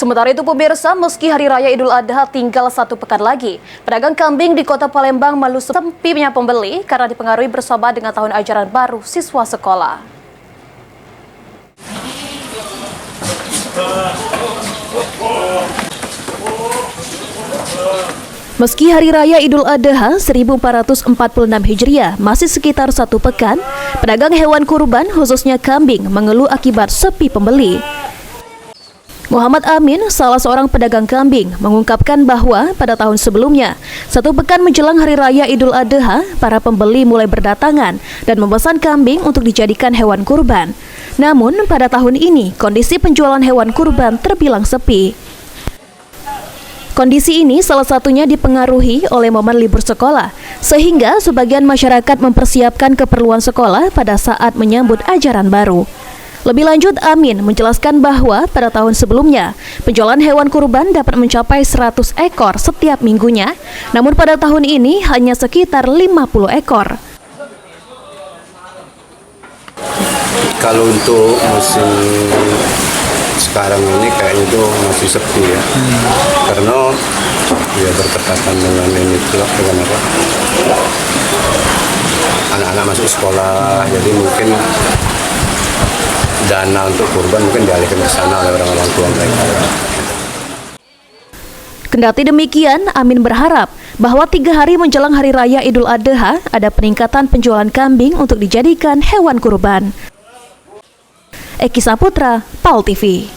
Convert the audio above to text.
Sementara itu pemirsa, meski Hari Raya Idul Adha tinggal 1 pekan lagi, pedagang kambing di Kota Palembang malu sepinya pembeli karena dipengaruhi bersama dengan tahun ajaran baru siswa sekolah. Meski Hari Raya Idul Adha 1446 Hijriah masih sekitar 1 pekan, pedagang hewan kurban khususnya kambing mengeluh akibat sepi pembeli. Muhammad Amin, salah seorang pedagang kambing, mengungkapkan bahwa pada tahun sebelumnya, 1 pekan menjelang Hari Raya Idul Adha, para pembeli mulai berdatangan dan memesan kambing untuk dijadikan hewan kurban. Namun, pada tahun ini, kondisi penjualan hewan kurban terbilang sepi. Kondisi ini salah satunya dipengaruhi oleh momen libur sekolah, sehingga sebagian masyarakat mempersiapkan keperluan sekolah pada saat menyambut ajaran baru. Lebih lanjut, Amin menjelaskan bahwa pada tahun sebelumnya, penjualan hewan kurban dapat mencapai 100 ekor setiap minggunya, namun pada tahun ini hanya sekitar 50 ekor. Kalau untuk musim sekarang ini kayaknya itu masih sepi ya, karena ya bertepatan dengan ini dengan apa? Anak-anak masuk sekolah, jadi mungkin dana untuk kurban mungkin dialihkan ke sana oleh orang-orang tua mereka. Kendati demikian, Amin berharap bahwa 3 hari menjelang Hari Raya Idul Adha ada peningkatan penjualan kambing untuk dijadikan hewan kurban. Eki Saputra, PAL TV.